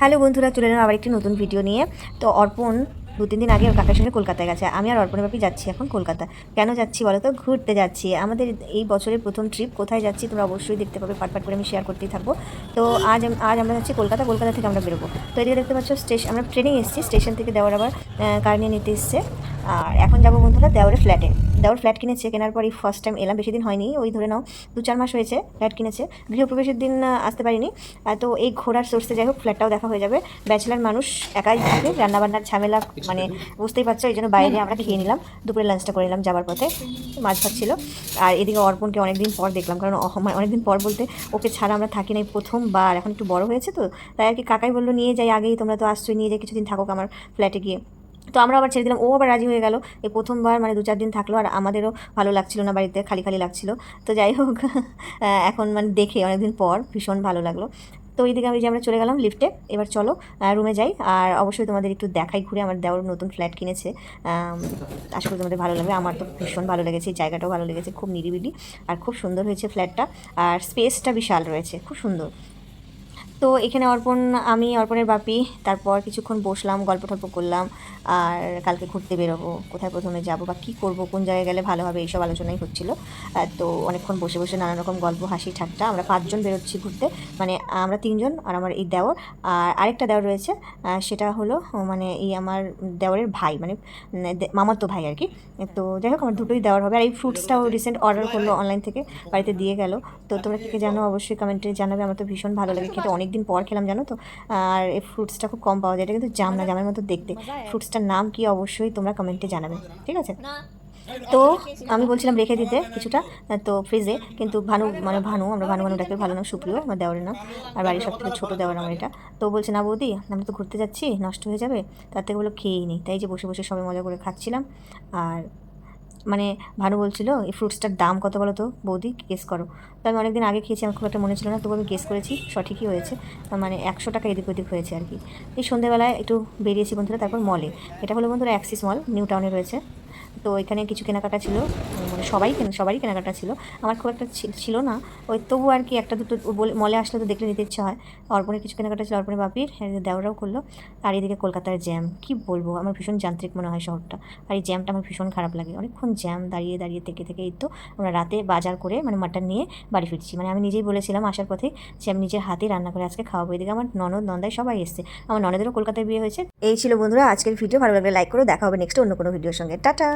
Hello বন্ধুরা, চলে এলাম আবার একটি নতুন ভিডিও নিয়ে। তো অর্পণ 2-3 দিন আগে ওর কাকার সঙ্গে কলকাতায় গেছে। আমি আর অর্পণের বাপি যাচ্ছি এখন কলকাতা। কেন যাচ্ছি বলো তো? ঘুরতে যাচ্ছি। আমাদের এই বছরের প্রথম ট্রিপ। কোথায় যাচ্ছি তোমরা অবশ্যই দেখতে পাবে, পাট করে আমি শেয়ার করতেই থাকবো। তো আজ আমরা যাচ্ছি কলকাতা। কলকাতা থেকে আমরা বেরোবো। তো এদিকে দেখতে পাচ্ছ আমরা ট্রেনে এসেছি, স্টেশন থেকে দেওয়ার আবার কার নিয়ে নিতে এসছে। আর এখন যাবো বন্ধুরা দেওয়ারের ফ্ল্যাটে। দেওয়ার ফ্ল্যাট কিনেছে, কেনার পরই ফার্স্ট টাইম এলাম। বেশি দিন হয়নি, ওই ধরে নাও 2-4 মাস হয়েছে ফ্ল্যাট কিনেছে। গৃহপ্রবেশের দিন আসতে পারিনি। তো এই ঘোরার সোর্সে যাই হোক ফ্ল্যাটটাও দেখা হয়ে যাবে। ব্যাচেলার মানুষ একাই থাকে, রান্নাবান্নার ঝামেলা মানে বুঝতেই পারছো, এই জন্য বাইরে আমরা খেয়ে নিলাম। দুপুরে লাঞ্চটা করে নিলাম যাওয়ার পথে, মাছ ভাত ছিল। আর এদিকে অর্পণকে অনেকদিন পর দেখলাম, কারণ অনেকদিন পর বলতে ওকে ছাড়া আমরা থাকি নাই, প্রথমবার। এখন একটু বড় হয়েছে তো, তাই আর কি কাকাই বললো নিয়ে যাই, আগেই তোমরা তো আসছোই, নিয়ে যাই কিছুদিন থাকুক আমার ফ্ল্যাটে গিয়ে। তো আমরা আবার ছেড়ে দিলাম, ও আবার রাজি হয়ে গেল। এই প্রথমবার মানে 2-4 দিন থাকলো, আর আমাদেরও ভালো লাগছিল না, বাড়িতে খালি খালি লাগছিল। তো যাই হোক এখন মানে দেখে অনেকদিন পর ভীষণ ভালো লাগলো। তো ওইদিকে আমি যে আমরা চলে গেলাম লিফটে। এবার চলো রুমে যাই। আর অবশ্যই তোমাদের একটু দেখাই ঘুরে, আমার দেওয়ার নতুন ফ্ল্যাট কিনেছে। আশা করি তোমাদের ভালো লাগবে। আমার তো ভীষণ ভালো লেগেছে, এই জায়গাটাও ভালো লেগেছে, খুব নিরিবিলি আর খুব সুন্দর হয়েছে ফ্ল্যাটটা। আর স্পেসটা বিশাল রয়েছে, খুব সুন্দর। তো এখানে অর্পণের বাপি, তারপর কিছুক্ষণ বসলাম, গল্প টল্প করলাম। আর কালকে ঘুরতে বেরোবো, কোথায় প্রথমে যাব বা কী করব, কোন জায়গায় গেলে ভালো হবে, এইসব আলোচনাই হচ্ছিল। তো অনেকক্ষণ বসে বসে নানা রকম গল্প, হাসি ঠাট্টা। আমরা 5 জন বেরোচ্ছি ঘুরতে, মানে আমরা 3 জন আর আমার এই দেওর। আর আরেকটা দেওর রয়েছে, সেটা হলো মানে এই আমার দেওরের ভাই, মানে মামাতো ভাই আর কি। তো যাই হোক আমার দুটোই দেওয়ার হবে। আর এই ফ্রুটসটাও রিসেন্ট অর্ডার করলো অনলাইন থেকে, বাড়িতে দিয়ে গেল। তো তোমরা কী জানো অবশ্যই কমেন্টে জানাবে। আমার তো ভীষণ ভালো লাগে খেতে, অনেক দিন পর খেলাম জানো তো। আর এই ফ্রুটসটা খুব কম পাওয়া যায়, এটা কিন্তু জাম না, জামের মতো দেখতে। ফ্রুটসটার নাম কি অবশ্যই তোমরা কমেন্টে জানাবে, ঠিক আছে? তো আমি বলছিলাম রেখে দিতে কিছুটা, তো ফ্রিজে, কিন্তু আমরা ভানু ডাকি, ভালো নাম সুপ্রিয় আমার দেওয়ারের নাম। আর বাড়ির সব থেকে ছোটো দেওয়ার আমার এটা। তো বলছে না বৌদি, আমরা তো ঘুরতে যাচ্ছি, নষ্ট হয়ে যাবে, তার থেকে বলো খেয়েই নিই। তাই যে বসে বসে সবাই মজা করে খাচ্ছিলাম। আর মানে ভানু বলছিল এই ফ্রুটসটার দাম কত বলো তো বৌদি, গেস করো। তো আমি অনেকদিন আগে খেয়েছি, আমার খুব একটা মনে ছিল না, তবু আমি গেস করেছি, সঠিকই হয়েছে। মানে 100 টাকা এদিক ওদিক হয়েছে আর কি। এই সন্ধ্যেবেলায় একটু বেরিয়েছি বন্ধুরা, তারপর মলে। এটা হলো বন্ধুরা অ্যাক্সিস মল, নিউ টাউনে রয়েছে। তো এখানে কিছু কেনাকাটা ছিল, মানে সবারই কেনাকাটা ছিল। আমার খুব একটা ছিল না, ওই তবু আর কি একটা দুটো মলে আসলে তো দেখলে নিতে ইচ্ছা হয়। অর্পণের কিছু কেনাকাটা ছিল, অর্পণের বাপির, দেওরাও করলো। আর এদিকে কলকাতার জ্যাম, কি বলবো, আমার ভীষণ যান্ত্রিক মনে হয় শহরটা। আর এই জ্যামটা আমার ভীষণ খারাপ লাগে, অনেকক্ষণ জ্যাম দাঁড়িয়ে দাঁড়িয়ে থেকে থেকে। এই তো আমরা রাতে বাজার করে মানে মাটন নিয়ে বাড়ি ফিরছি। মানে আমি নিজেই বলেছিলাম আসার পথে যে আমি নিজের হাতেই রান্না করে আজকে খাওয়াবো। এদিকে আমার ননদ নন্দাই সবাই এসছে, আমার ননদেরও কলকাতায় বিয়ে হয়েছে। এই ছিল বন্ধুরা আজকের ভিডিও, ভালো লাগলে লাইক করো, দেখা হবে নেক্সট অন্য কোনো ভিডিওর সঙ্গে। টাটা।